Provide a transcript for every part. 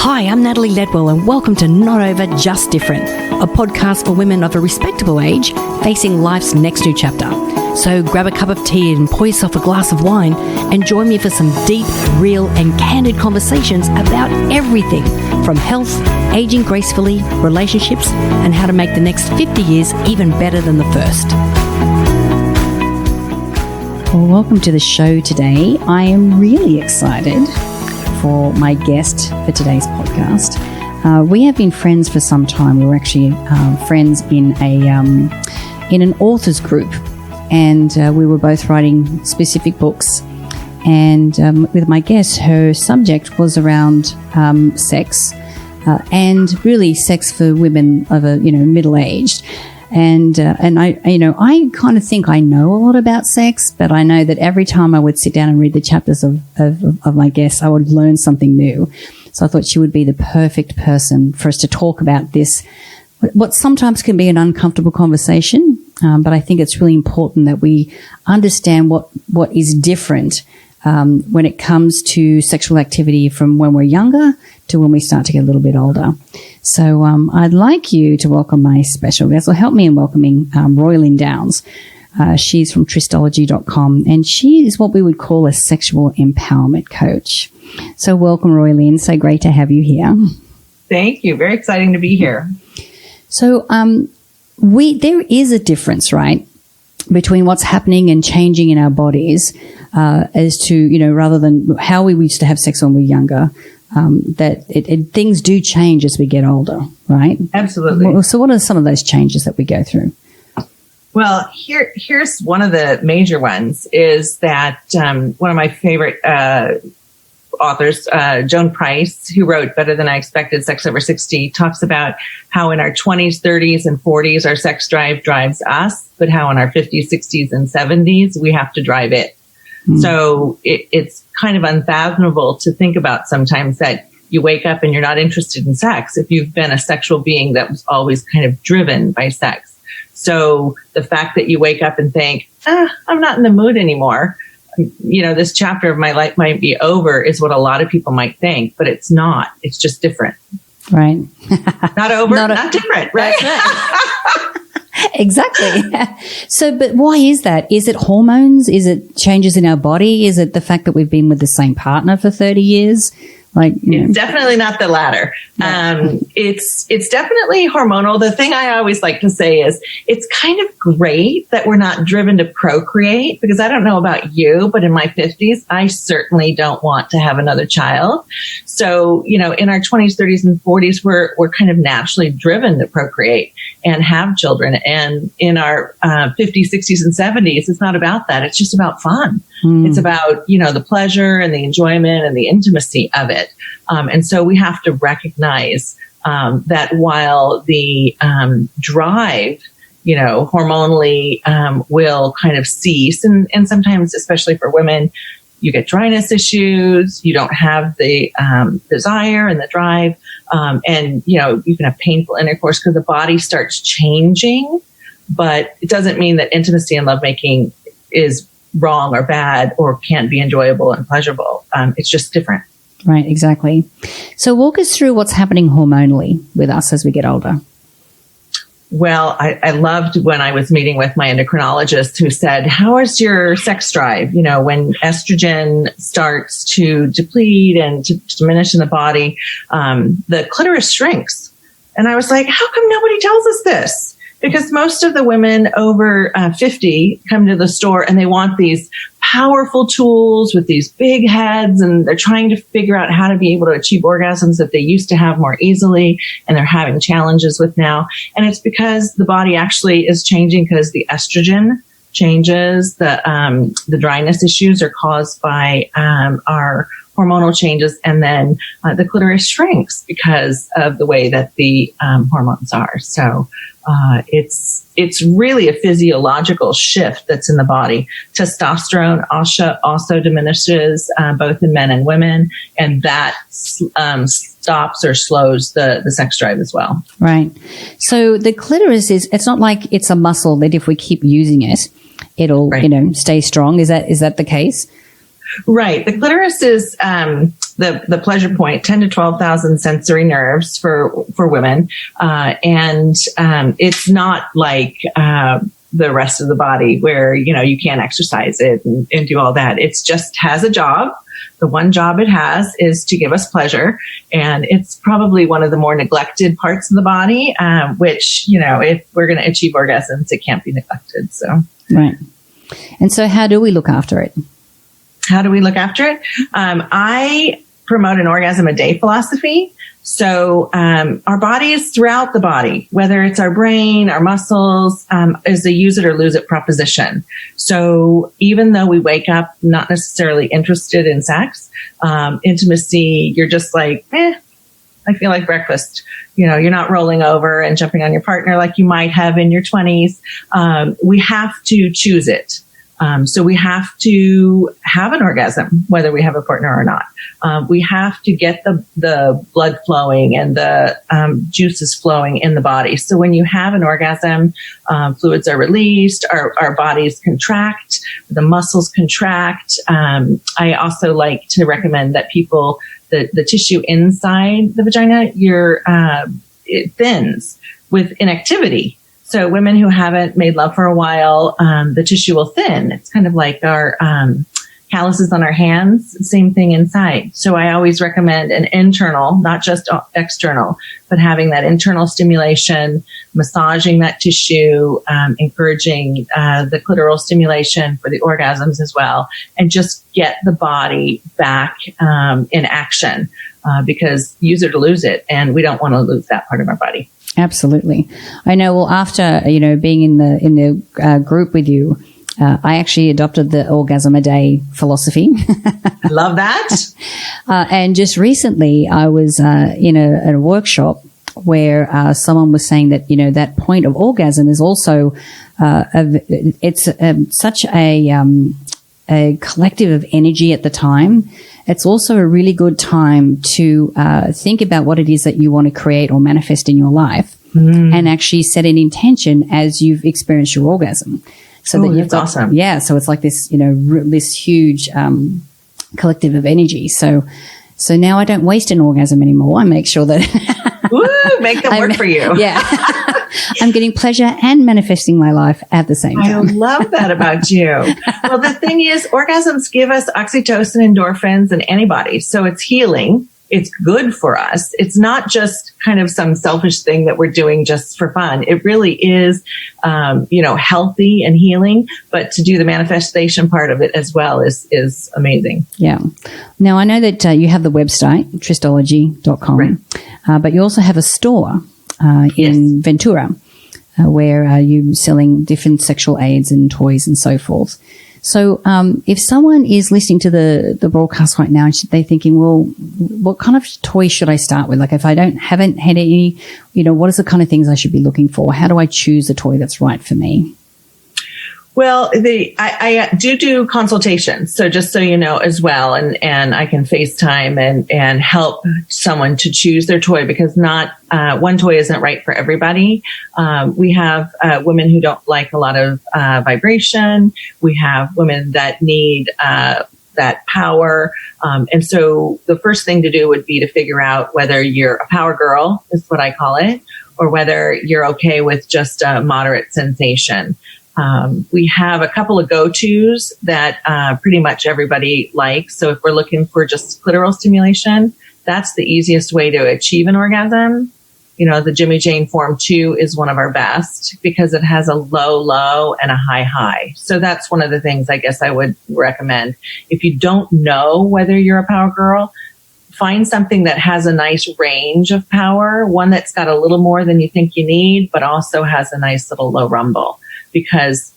Hi, I'm Natalie Ledwell and welcome to Not Over, Just Different, a podcast for women of a respectable age facing life's next new chapter. So grab a cup of tea and pour yourself a glass of wine and join me for some deep, real and candid conversations about everything from health, aging gracefully, relationships and how to make the next 50 years even better than the first. Well, welcome to the show today. I am really excited for my guest for today's podcast. We have been friends for some time. We were actually friends in an authors group, and we were both writing specific books. And with my guest, her subject was around sex, and really sex for women of a middle-aged. And I kind of think I know a lot about sex, but I know that every time I would sit down and read the chapters of my guests, I would learn something new. So I thought she would be the perfect person for us to talk about this, what sometimes can be an uncomfortable conversation, but I think it's really important that we understand what is different when it comes to sexual activity from when we're younger to when we start to get a little bit older. So I'd like you to welcome my special guest, or help me in welcoming Roylene Downs. She's from Tristology.com, and she is what we would call a sexual empowerment coach. So welcome, Roylene. So great to have you here. Thank you. Very exciting to be here. So there is a difference, right, between what's happening and changing in our bodies as to, rather than how we used to have sex when we were younger. That things do change as we get older, right? Absolutely. So what are some of those changes that we go through? Well, here's one of the major ones is that one of my favorite authors, Joan Price, who wrote Better Than I Expected, Sex Over 60, talks about how in our 20s, 30s, and 40s, our sex drive drives us, but how in our 50s, 60s, and 70s, we have to drive it. So it's kind of unfathomable to think about sometimes that you wake up and you're not interested in sex if you've been a sexual being that was always kind of driven by sex. So the fact that you wake up and think, I'm not in the mood anymore, this chapter of my life might be over is what a lot of people might think, but it's not. It's just different. Right. Not over, not different, right? Exactly. So, but why is that? Is it hormones? Is it changes in our body? Is it the fact that we've been with the same partner for 30 years? It's definitely not the latter. No. It's definitely hormonal. The thing I always like to say is it's kind of great that we're not driven to procreate, because I don't know about you, but in my 50s, I certainly don't want to have another child. So, in our 20s, 30s, and 40s, we're kind of naturally driven to procreate and have children. And in our 50s, 60s, and 70s, it's not about that. It's just about fun. It's about, the pleasure and the enjoyment and the intimacy of it. And so we have to recognize that while the drive, hormonally will kind of cease, and sometimes, especially for women, you get dryness issues, you don't have the desire and the drive, and, you can have painful intercourse because the body starts changing, but it doesn't mean that intimacy and lovemaking is wrong or bad or can't be enjoyable and pleasurable. It's just different. Right, exactly. So walk us through what's happening hormonally with us as we get older. Well, I loved when I was meeting with my endocrinologist who said, how is your sex drive? When estrogen starts to deplete and to diminish in the body, the clitoris shrinks. And I was like, how come nobody tells us this? Because most of the women over 50 come to the store and they want these powerful tools with these big heads, and they're trying to figure out how to be able to achieve orgasms that they used to have more easily and they're having challenges with now. And it's because the body actually is changing because the estrogen changes. The dryness issues are caused by our hormonal changes, and then the clitoris shrinks because of the way that the hormones are. So it's really a physiological shift that's in the body. Testosterone also diminishes both in men and women, and that stops or slows the sex drive as well. Right. So the clitoris it's not like it's a muscle that if we keep using it, it'll, right. Stay strong. Is that the case? Right. The clitoris is the pleasure point, 10 to 12,000 sensory nerves for women. And it's not like the rest of the body where, you can't exercise it and do all that. It's just has a job. The one job it has is to give us pleasure. And it's probably one of the more neglected parts of the body, which, if we're going to achieve orgasms, it can't be neglected. So, right. And so how do we look after it? How do we look after it? I promote an orgasm a day philosophy. So our body is throughout the body, whether it's our brain, our muscles, is a use it or lose it proposition. So even though we wake up not necessarily interested in sex, intimacy, you're just like, I feel like breakfast. You're not rolling over and jumping on your partner like you might have in your 20s. We have to choose it. So we have to have an orgasm, whether we have a partner or not. We have to get the blood flowing and the juices flowing in the body. So when you have an orgasm, fluids are released, our bodies contract, the muscles contract. I also like to recommend that people, the tissue inside the vagina, it thins with inactivity. So women who haven't made love for a while, the tissue will thin. It's kind of like our calluses on our hands, same thing inside. So I always recommend an internal, not just external, but having that internal stimulation, massaging that tissue, encouraging the clitoral stimulation for the orgasms as well, and just get the body back in action because use it or lose it, and we don't want to lose that part of our body. Absolutely. I know. Well, after, being in the group with you, I actually adopted the orgasm a day philosophy. Love that. And just recently I was in a workshop where someone was saying that, that point of orgasm is also, it's such a collective of energy at the time. It's also a really good time to think about what it is that you want to create or manifest in your life and actually set an intention as you've experienced your orgasm. So that you've got, awesome. Yeah. So it's like this, this huge collective of energy. So now I don't waste an orgasm anymore. I make sure that Woo, make them work for you. Yeah. I'm getting pleasure and manifesting my life at the same time. I love that about you. Well, the thing is, orgasms give us oxytocin, endorphins, and antibodies. So it's healing. It's good for us. It's not just kind of some selfish thing that we're doing just for fun. It really is, healthy and healing, but to do the manifestation part of it as well is amazing. Yeah. Now, I know that you have the website, tristology.com, right. But you also have a store in Ventura where you're selling different sexual aids and toys and so forth. So if someone is listening to the broadcast right now and they're thinking, well, what kind of toy should I start with? Like if I haven't had any, what is the kind of things I should be looking for? How do I choose a toy that's right for me? Well, I do consultations. So just so you know as well, and I can FaceTime and help someone to choose their toy because not one toy isn't right for everybody. We have women who don't like a lot of vibration. We have women that need that power. And so the first thing to do would be to figure out whether you're a power girl, is what I call it, or whether you're okay with just a moderate sensation. We have a couple of go-tos that pretty much everybody likes. So if we're looking for just clitoral stimulation, that's the easiest way to achieve an orgasm. The Jimmy Jane Form 2 is one of our best because it has a low and a high. So that's one of the things I guess I would recommend. If you don't know whether you're a power girl, find something that has a nice range of power, one that's got a little more than you think you need, but also has a nice little low rumble. Because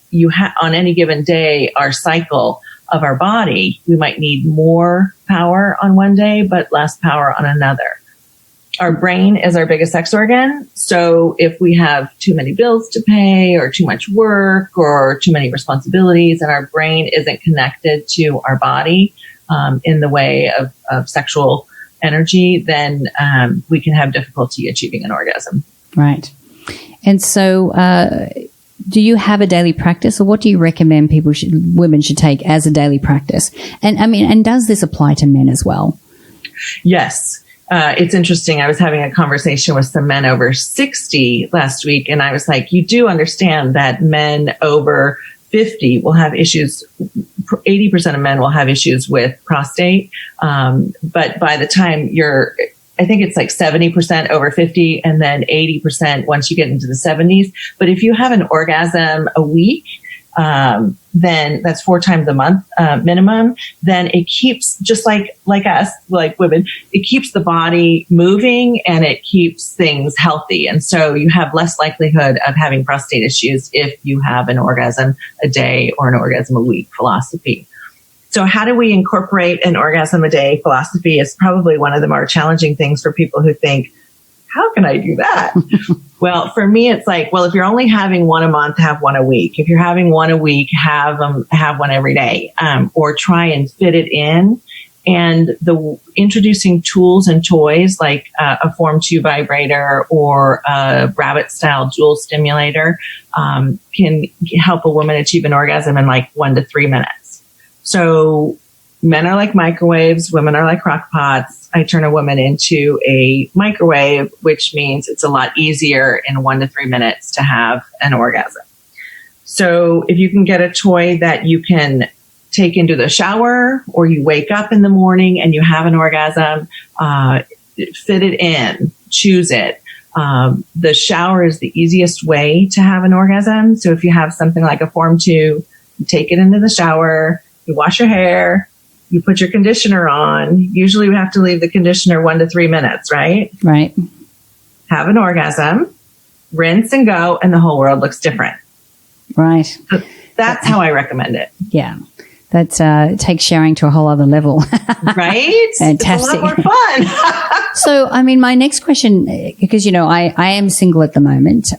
on any given day, our cycle of our body, we might need more power on one day, but less power on another. Our brain is our biggest sex organ. So if we have too many bills to pay or too much work or too many responsibilities and our brain isn't connected to our body in the way of sexual energy, then we can have difficulty achieving an orgasm. Right. And so do you have a daily practice, or what do you recommend women should take as a daily practice? And does this apply to men as well? Yes. It's interesting. I was having a conversation with some men over 60 last week, and I was like, you do understand that men over 50 will have issues. 80% of men will have issues with prostate. But by the time I think it's like 70% over 50 and then 80% once you get into the 70s. But if you have an orgasm a week, then that's 4 times a month minimum. Then it keeps, just like us, like women, it keeps the body moving and it keeps things healthy. And so you have less likelihood of having prostate issues if you have an orgasm a day or an orgasm a week philosophy. So how do we incorporate an orgasm a day philosophy is probably one of the more challenging things for people who think, how can I do that? Well, for me, it's like, well, if you're only having one a month, have one a week. If you're having one a week, have one every day, or try and fit it in. And introducing tools and toys like a Form 2 vibrator or a rabbit style Joule stimulator can help a woman achieve an orgasm in like 1 to 3 minutes. So men are like microwaves, women are like crock pots. I turn a woman into a microwave, which means it's a lot easier in 1 to 3 minutes to have an orgasm. So if you can get a toy that you can take into the shower, or you wake up in the morning and you have an orgasm, fit it in, choose it. The shower is the easiest way to have an orgasm. So if you have something like a Form 2, you take it into the shower, you wash your hair, you put your conditioner on. Usually we have to leave the conditioner 1 to 3 minutes, right? Right. Have an orgasm, rinse and go, and the whole world looks different. Right. So that's how I recommend it. Yeah. That takes showering to a whole other level. Right? Fantastic. It's a lot more fun. So, my next question, because, I am single at the moment,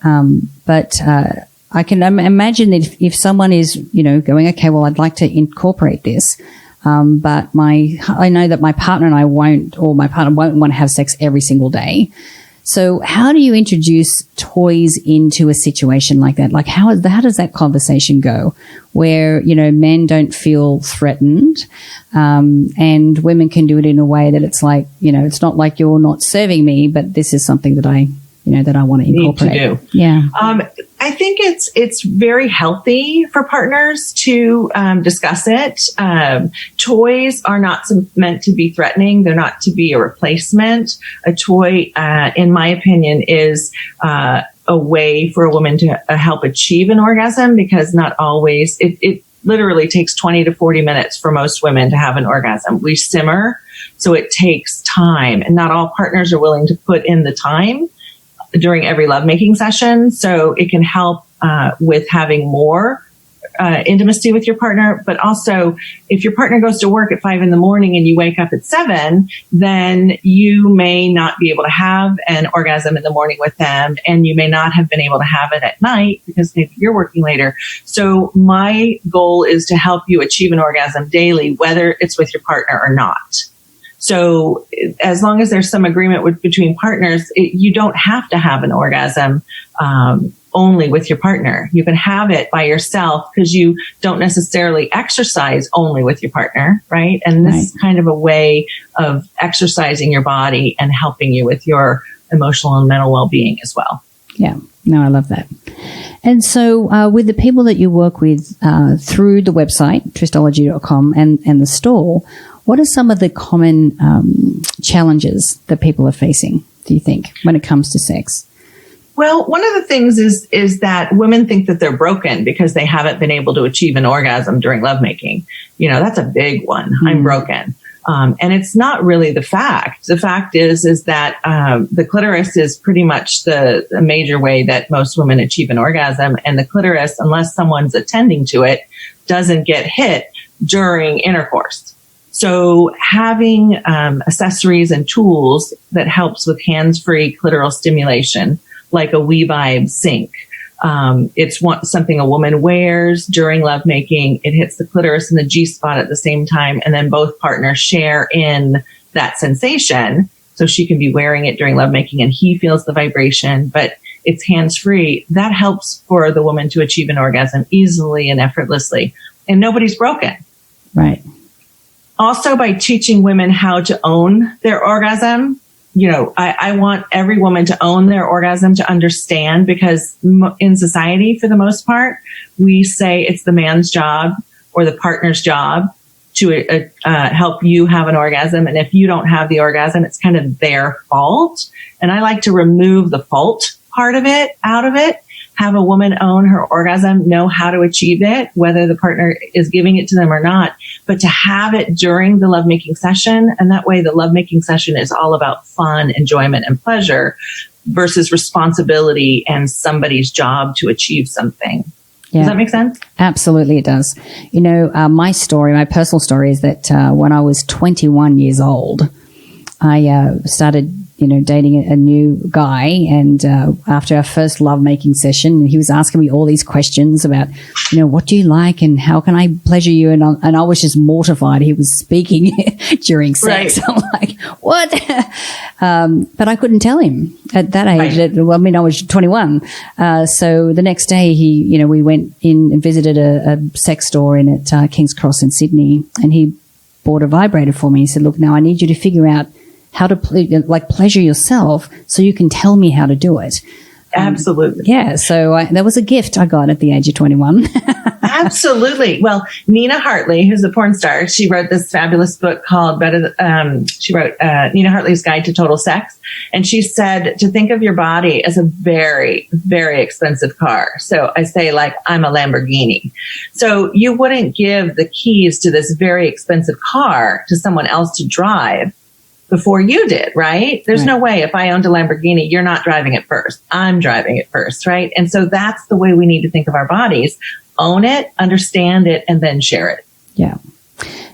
but I can imagine that if someone is, going, okay, well, I'd like to incorporate this, but I know that my partner and I won't want to have sex every single day. So how do you introduce toys into a situation like that? Like how does that conversation go where, men don't feel threatened, and women can do it in a way that it's like, it's not like you're not serving me, but this is something that I want to incorporate. Need to do. Yeah. I think it's very healthy for partners to discuss it. Toys are not meant to be threatening. They're not to be a replacement. A toy, in my opinion, is a way for a woman to help achieve an orgasm, because not always, it literally takes 20 to 40 minutes for most women to have an orgasm. We simmer, so it takes time, and not all partners are willing to put in the time during every lovemaking session. So it can help with having more intimacy with your partner. But also, if your partner goes to work at 5 a.m. and you wake up at 7, then you may not be able to have an orgasm in the morning with them, and you may not have been able to have it at night because maybe you're working later. So my goal is to help you achieve an orgasm daily, whether it's with your partner or not. So as long as there's some agreement between partners, you don't have to have an orgasm only with your partner. You can have it by yourself because you don't necessarily exercise only with your partner, right? And this is kind of a way of exercising your body and helping you with your emotional and mental well-being as well. Yeah. No, I love that. And so with the people that you work with through the website, Tristology.com, and the store, what are some of the common challenges that people are facing, do you think, when it comes to sex? Well, one of the things is that women think that they're broken because they haven't been able to achieve an orgasm during lovemaking. That's a big one. Mm-hmm. I'm broken. And it's not really the fact. The fact is that the clitoris is pretty much the major way that most women achieve an orgasm. And the clitoris, unless someone's attending to it, doesn't get hit during intercourse. So having accessories and tools that helps with hands-free clitoral stimulation, like a WeVibe Sync. It's something a woman wears during lovemaking. It hits the clitoris and the G-spot at the same time, and then both partners share in that sensation. So she can be wearing it during lovemaking and he feels the vibration, but it's hands-free. That helps for the woman to achieve an orgasm easily and effortlessly. And nobody's broken. Right. Also, by teaching women how to own their orgasm, I want every woman to own their orgasm, to understand, because in society, for the most part, we say it's the man's job or the partner's job to help you have an orgasm. And if you don't have the orgasm, it's kind of their fault. And I like to remove the fault part of it out of it. Have a woman own her orgasm, know how to achieve it, whether the partner is giving it to them or not, but to have it during the lovemaking session. And that way the lovemaking session is all about fun, enjoyment, and pleasure versus responsibility and somebody's job to achieve something. Yeah. Does that make sense? Absolutely, it does. My personal story is that when I was 21 years old, I started dating a new guy. And after our first lovemaking session, he was asking me all these questions about, what do you like and how can I pleasure you? And I was just mortified. He was speaking during sex. Right. I'm like, what? But I couldn't tell him at that age. Right. I was 21. So the next day we went in and visited a sex store at King's Cross in Sydney, and he bought a vibrator for me. He said, look, now I need you to figure out how to pleasure yourself so you can tell me how to do it. Absolutely. Yeah. So that was a gift I got at the age of 21. Absolutely. Well, Nina Hartley, who's a porn star, she wrote this fabulous book called Nina Hartley's Guide to Total Sex. And she said to think of your body as a very, very expensive car. So I say, I'm a Lamborghini. So you wouldn't give the keys to this very expensive car to someone else to drive before you did, right? There's no way if I owned a Lamborghini, you're not driving it first. I'm driving it first, right? And so that's the way we need to think of our bodies. Own it, understand it, and then share it. Yeah.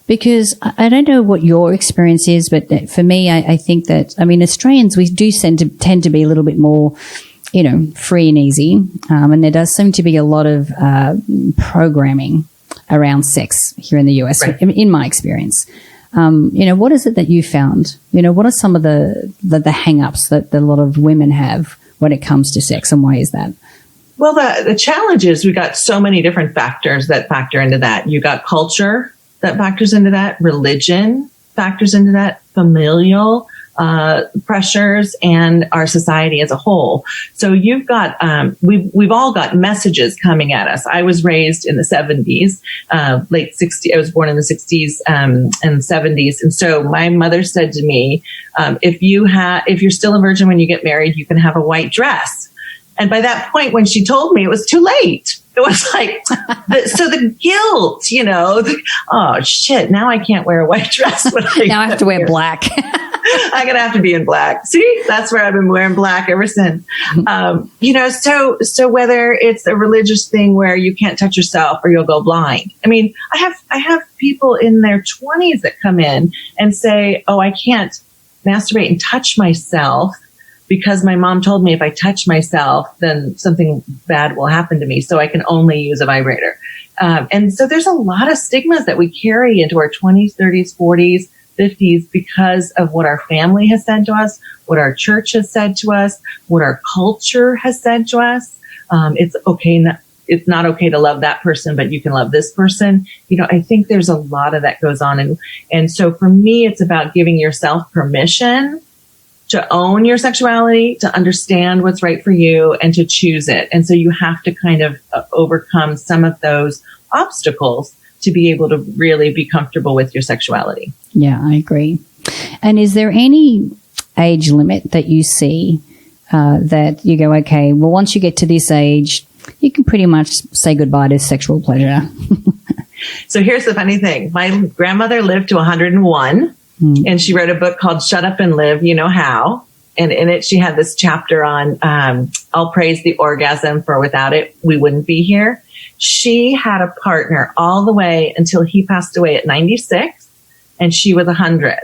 Because I don't know what your experience is, but for me, I think that, Australians, we do tend to be a little bit more, free and easy. And there does seem to be a lot of programming around sex here in the US, right, in my experience. What is it that you found? What are some of the hang-ups that a lot of women have when it comes to sex, and why is that? Well, the challenge is we got so many different factors that factor into that. You got culture that factors into that, religion factors into that, familial pressures, and our society as a whole. So you've got, we've all got messages coming at us. I was raised in the 70s, late 60s. I was born in the 60s and 70s. And so my mother said to me, if you're still a virgin when you get married, you can have a white dress. And by that point, when she told me, it was too late. It was like, so the guilt, oh shit, now I can't wear a white dress. Now I have to wear black. I'm going to have to be in black. See, that's where I've been wearing black ever since. So whether it's a religious thing where you can't touch yourself or you'll go blind. I have people in their 20s that come in and say, oh, I can't masturbate and touch myself because my mom told me if I touch myself, then something bad will happen to me. So I can only use a vibrator. And so there's a lot of stigmas that we carry into our 20s, 30s, 40s, 50s because of what our family has said to us, what our church has said to us, what our culture has said to us. It's not okay to love that person, but you can love this person. I think there's a lot of that goes on. And so for me, it's about giving yourself permission to own your sexuality, to understand what's right for you, and to choose it. And so you have to kind of overcome some of those obstacles to be able to really be comfortable with your sexuality. Yeah, I agree. And is there any age limit that you see that you go, okay, well, once you get to this age, you can pretty much say goodbye to sexual pleasure? So here's the funny thing. My grandmother lived to 101. And she wrote a book called Shut Up and Live, You Know How. And in it, she had this chapter on, I'll praise the orgasm, for without it, we wouldn't be here. She had a partner all the way until he passed away at 96, and she was 100.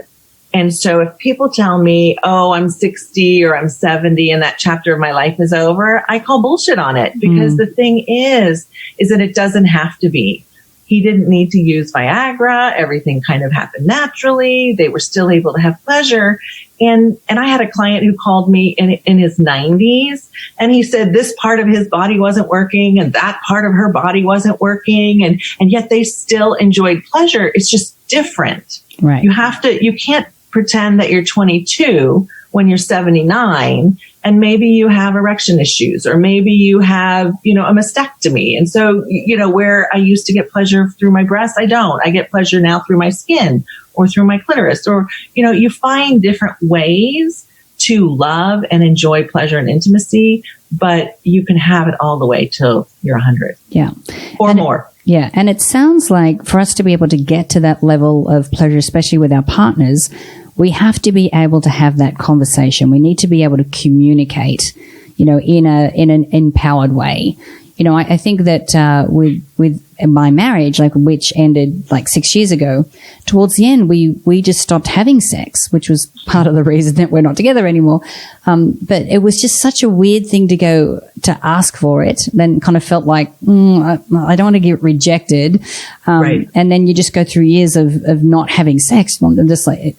And so if people tell me, oh, I'm 60 or I'm 70 and that chapter of my life is over, I call bullshit on it, because the thing is that it doesn't have to be. He didn't need to use Viagra. Everything kind of happened naturally. They were still able to have pleasure. And I had a client who called me in his 90s, and he said this part of his body wasn't working and that part of her body wasn't working. And yet they still enjoyed pleasure. It's just different. Right. You can't pretend that you're 22 when you're 79 and maybe you have erection issues, or maybe you have, a mastectomy. And so, where I used to get pleasure through my breasts, I don't. I get pleasure now through my skin or through my clitoris, or, you find different ways to love and enjoy pleasure and intimacy, but you can have it all the way till you're 100. Yeah. Or more. Yeah. And it sounds like for us to be able to get to that level of pleasure, especially with our partners, we have to be able to have that conversation. We need to be able to communicate, in an empowered way. I think that with my marriage, which ended 6 years ago, towards the end, we just stopped having sex, which was part of the reason that we're not together anymore. But it was just such a weird thing to go to ask for it. Then kind of felt like, I don't want to get rejected. Right. And then you just go through years of not having sex. I'm just like,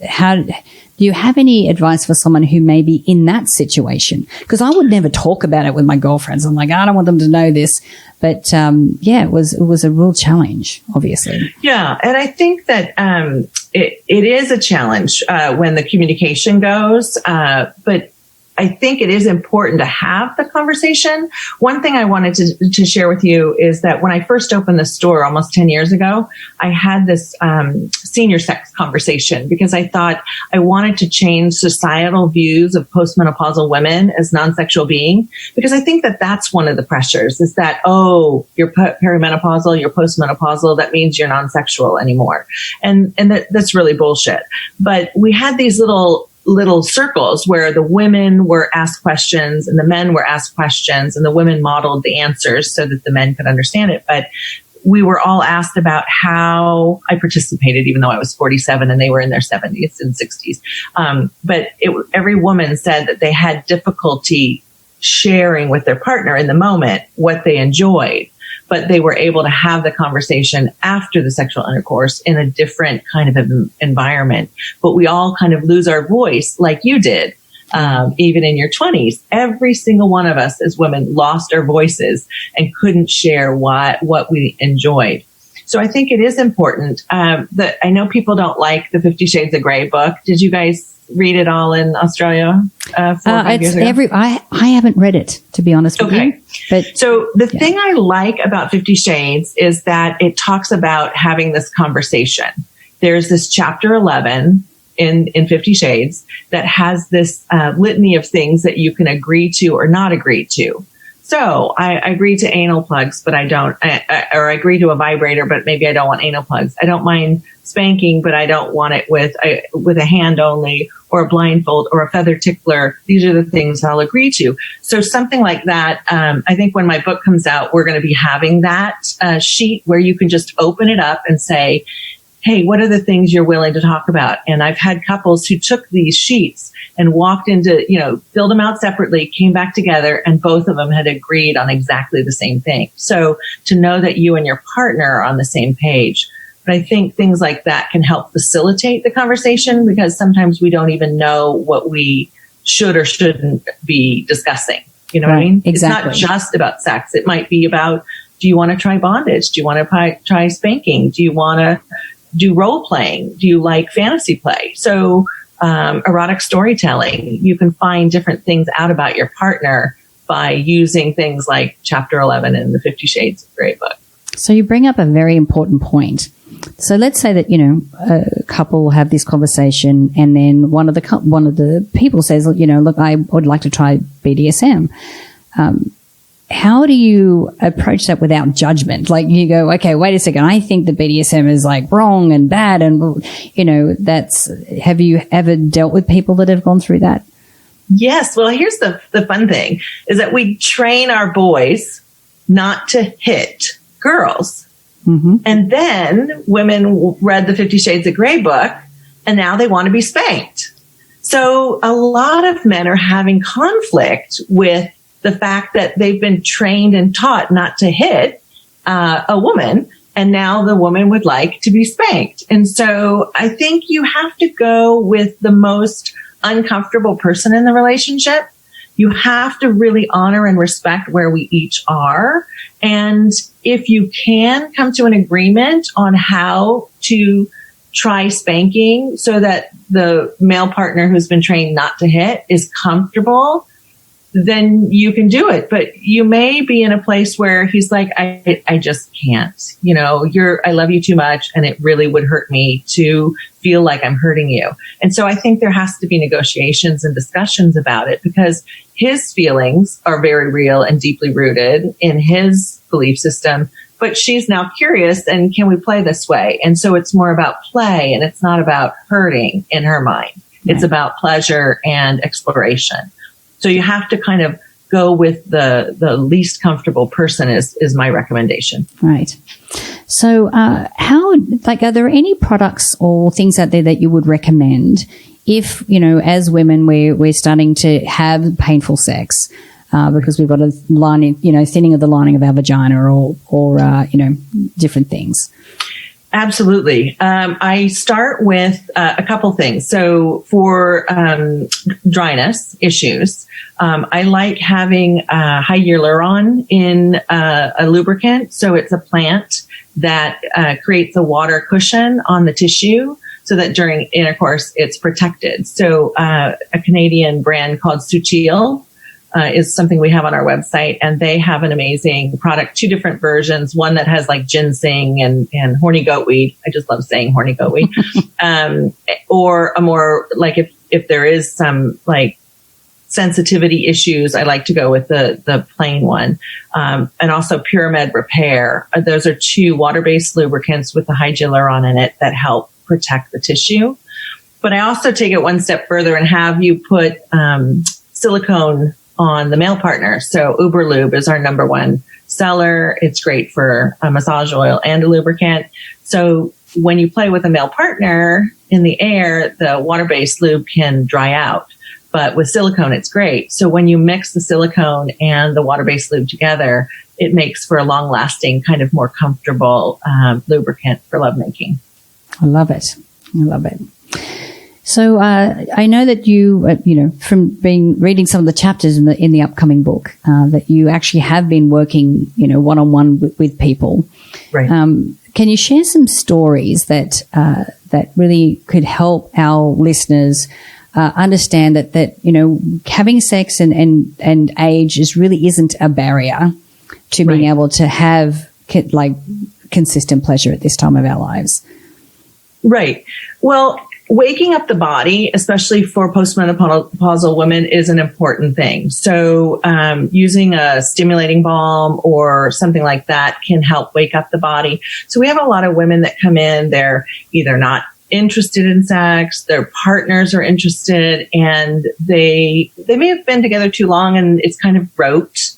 do you have any advice for someone who may be in that situation? Because I would never talk about it with my girlfriends. I'm like, I don't want them to know this. But it was a real challenge, obviously. Yeah, and I think that it is a challenge when the communication goes, but I think it is important to have the conversation. One thing I wanted to share with you is that when I first opened the store almost 10 years ago, I had this senior sex conversation because I thought I wanted to change societal views of postmenopausal women as non-sexual beings, because I think that that's one of the pressures is that, you're perimenopausal, you're postmenopausal, that means you're non-sexual anymore. And that's really bullshit. But we had these little circles where the women were asked questions and the men were asked questions, and the women modeled the answers so that the men could understand it. But we were all asked about how I participated, even though I was 47 and they were in their 70s and 60s. But every woman said that they had difficulty sharing with their partner in the moment what they enjoyed, but they were able to have the conversation after the sexual intercourse in a different kind of environment. But we all kind of lose our voice like you did, even in your 20s. Every single one of us as women lost our voices and couldn't share what we enjoyed. So I think it is important that I know people don't like the 50 Shades of Grey book. Did you guys read it all in Australia 4 or 5 years ago? I haven't read it, to be honest with you. But so the thing I like about 50 Shades is that it talks about having this conversation. There's this chapter 11 in 50 Shades that has this litany of things that you can agree to or not agree to. So I agree to anal plugs, but I don't, or I agree to a vibrator, but maybe I don't want anal plugs. I don't mind spanking, but I don't want it with a hand only, or a blindfold, or a feather tickler. These are the things I'll agree to. So something like that. I think when my book comes out, we're going to be having that sheet where you can just open it up and say, hey, what are the things you're willing to talk about? And I've had couples who took these sheets and walked into, filled them out separately, came back together, and both of them had agreed on exactly the same thing. So to know that you and your partner are on the same page. But I think things like that can help facilitate the conversation, because sometimes we don't even know what we should or shouldn't be discussing. You know what I mean? Exactly. It's not just about sex. It might be about, do you want to try bondage? Do you want to try spanking? Do you want to do role playing? Do you like fantasy play? So erotic storytelling, you can find different things out about your partner by using things like chapter 11 in the 50 Shades of Grey book. So you bring up a very important point. So let's say that, a couple have this conversation, and then one of the people says, look, I would like to try BDSM. How do you approach that without judgment? Like, you go, okay, wait a second, I think the BDSM is wrong and bad, and have you ever dealt with people that have gone through that? Yes. Well, here's the fun thing is that we train our boys not to hit girls. Mm-hmm. And then women read the 50 Shades of Grey book, and now they want to be spanked. So a lot of men are having conflict with the fact that they've been trained and taught not to hit a woman, and now the woman would like to be spanked. And so I think you have to go with the most uncomfortable person in the relationship, you have to really honor and respect where we each are. And if you can come to an agreement on how to try spanking so that the male partner who's been trained not to hit is comfortable, then you can do it. But you may be in a place where he's like, I just can't, I love you too much. And it really would hurt me to feel like I'm hurting you. And so I think there has to be negotiations and discussions about it, because his feelings are very real and deeply rooted in his belief system. But she's now curious, and can we play this way? And so it's more about play, and it's not about hurting in her mind. Right. It's about pleasure and exploration. So you have to kind of go with the least comfortable person is my recommendation. Right. So are there any products or things out there that you would recommend if, as women, we're starting to have painful sex? Because we've got a lining, thinning of the lining of our vagina or different things. Absolutely. I start with a couple things. So for dryness issues, I like having hyaluron in a lubricant. So it's a plant that creates a water cushion on the tissue so that during intercourse it's protected. So a Canadian brand called Suchil is something we have on our website, and they have an amazing product, 2 different versions, one that has like ginseng and horny goatweed. I just love saying horny goatweed. Or a more like if there is some like sensitivity issues, I like to go with the plain one. And also Pyramid Repair. Those are 2 water-based lubricants with the hyaluron in it that help protect the tissue. But I also take it one step further and have you put silicone on the male partner. So Uberlube is our number 1 seller. It's great for a massage oil and a lubricant. So when you play with a male partner in the air, the water-based lube can dry out. But with silicone, it's great. So when you mix the silicone and the water-based lube together, it makes for a long-lasting, kind of more comfortable lubricant for lovemaking. I love it. So I know that you, from reading some of the chapters in the upcoming book, that you actually have been working, one-on-one with people. Right. Can you share some stories that really could help our listeners understand that having sex and age really isn't a barrier to being able to have consistent pleasure at this time of our lives? Right. Well, waking up the body, especially for postmenopausal women, is an important thing. So using a stimulating balm or something like that can help wake up the body. So we have a lot of women that come in, they're either not interested in sex, their partners are interested, and they may have been together too long and it's kind of rote.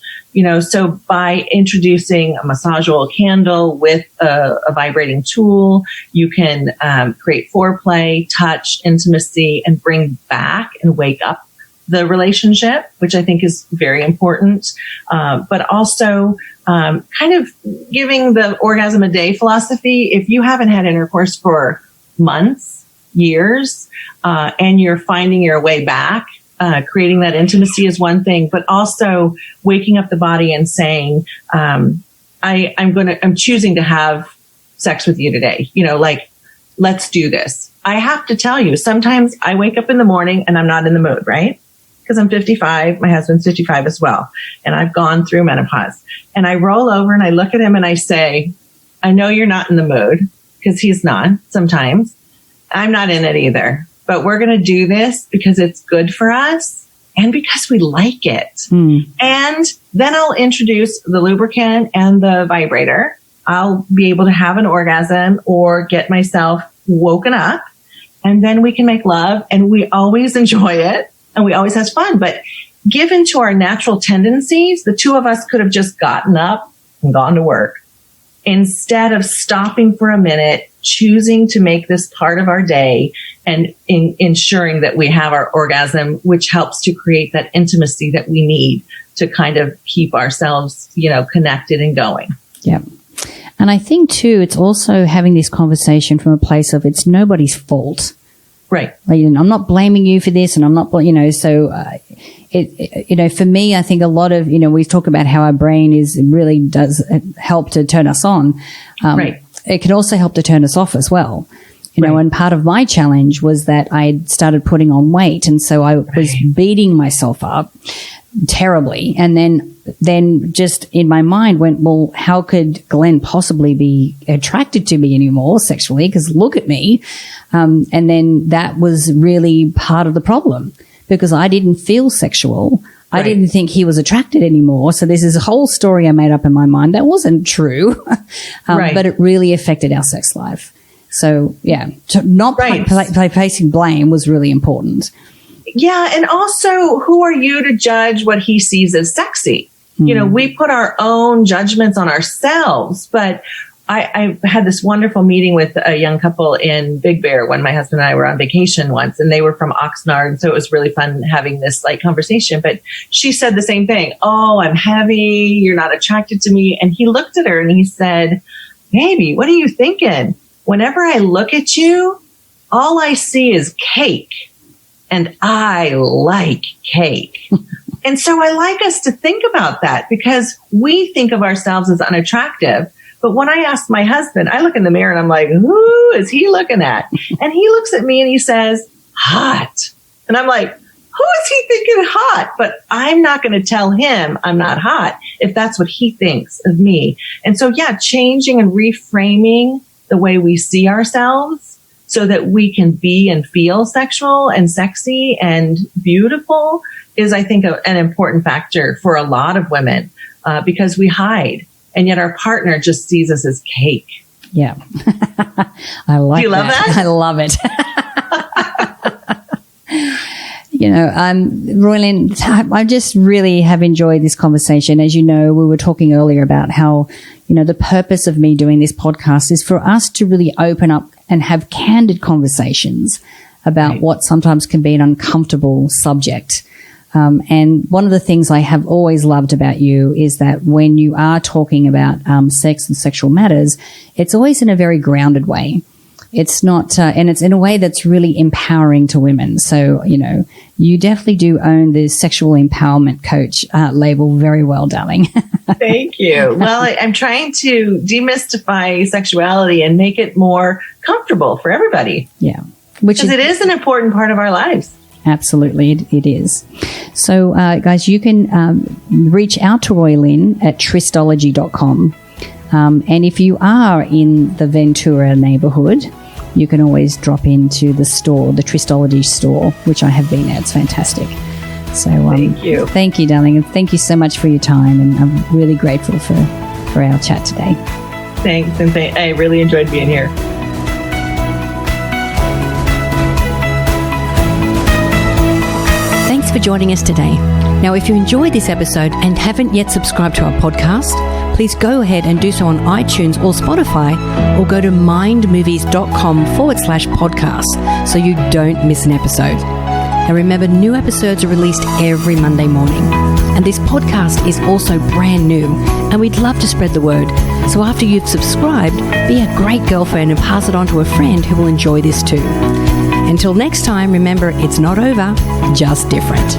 So by introducing a massage oil candle with a vibrating tool, you can create foreplay, touch, intimacy, and bring back and wake up the relationship, which I think is very important. But also kind of giving the orgasm a day philosophy. If you haven't had intercourse for months, years, and you're finding your way back, creating that intimacy is one thing, but also waking up the body and saying, I'm choosing to have sex with you today. Let's do this. I have to tell you, sometimes I wake up in the morning and I'm not in the mood, right? Because I'm 55. My husband's 55 as well. And I've gone through menopause, and I roll over and I look at him and I say, I know you're not in the mood, because he's not sometimes. I'm not in it either. But we're going to do this because it's good for us and because we like it. And then I'll introduce the lubricant and the vibrator. I'll be able to have an orgasm or get myself woken up, and then we can make love, and we always enjoy it and we always have fun. But given to our natural tendencies, the 2 of us could have just gotten up and gone to work. Instead of stopping for a minute, choosing to make this part of our day and ensuring that we have our orgasm, which helps to create that intimacy that we need to kind of keep ourselves, connected and going. Yeah. And I think too, it's also having this conversation from a place of it's nobody's fault Right. Like, I'm not blaming you for this, and I'm not, so for me, I think a lot of, we talk about how our brain really does help to turn us on. Right. It can also help to turn us off as well. And part of my challenge was that I started putting on weight. And so I was beating myself up terribly. And then just in my mind went, well, how could Glenn possibly be attracted to me anymore sexually? Because look at me. And then that was really part of the problem, because I didn't feel sexual. I didn't think he was attracted anymore. So there's this whole story I made up in my mind that wasn't true, but it really affected our sex life. So, not placing blame was really important. Yeah, and also, who are you to judge what he sees as sexy? We put our own judgments on ourselves, but I had this wonderful meeting with a young couple in Big Bear when my husband and I were on vacation once, and they were from Oxnard. And so it was really fun having this conversation. But she said the same thing. Oh, I'm heavy. You're not attracted to me. And he looked at her and he said, baby, what are you thinking? Whenever I look at you, all I see is cake, and I like cake. And so I like us to think about that, because we think of ourselves as unattractive. But when I ask my husband, I look in the mirror and I'm like, who is he looking at? And he looks at me and he says, hot. And I'm like, who is he thinking hot? But I'm not going to tell him I'm not hot if that's what he thinks of me. And so, changing and reframing the way we see ourselves so that we can be and feel sexual and sexy and beautiful is, I think, an important factor for a lot of women, because we hide. And yet our partner just sees us as cake. Yeah. I like that. Do you love that? I love it. Roylin, I just really have enjoyed this conversation. As you know, we were talking earlier about how, the purpose of me doing this podcast is for us to really open up and have candid conversations about what sometimes can be an uncomfortable subject. And one of the things I have always loved about you is that when you are talking about sex and sexual matters, it's always in a very grounded way. It's not, and it's in a way that's really empowering to women. So, you definitely do own the sexual empowerment coach label very well, darling. Thank you. Well, I'm trying to demystify sexuality and make it more comfortable for everybody. Yeah. Because it is an important part of our lives. Absolutely, it is. So, guys, you can reach out to Roylin at tristology.com. And if you are in the Ventura neighborhood, you can always drop into the store, the Tristology store, which I have been at. It's fantastic. So thank you. Thank you, darling. And thank you so much for your time. And I'm really grateful for our chat today. Thanks. And I really enjoyed being here. Thanks for joining us today. Now, if you enjoyed this episode and haven't yet subscribed to our podcast, please go ahead and do so on iTunes or Spotify, or go to mindmovies.com/podcast so you don't miss an episode. Now remember, new episodes are released every Monday morning. And this podcast is also brand new, and we'd love to spread the word. So after you've subscribed, be a great girlfriend and pass it on to a friend who will enjoy this too. Until next time, remember, it's not over, just different.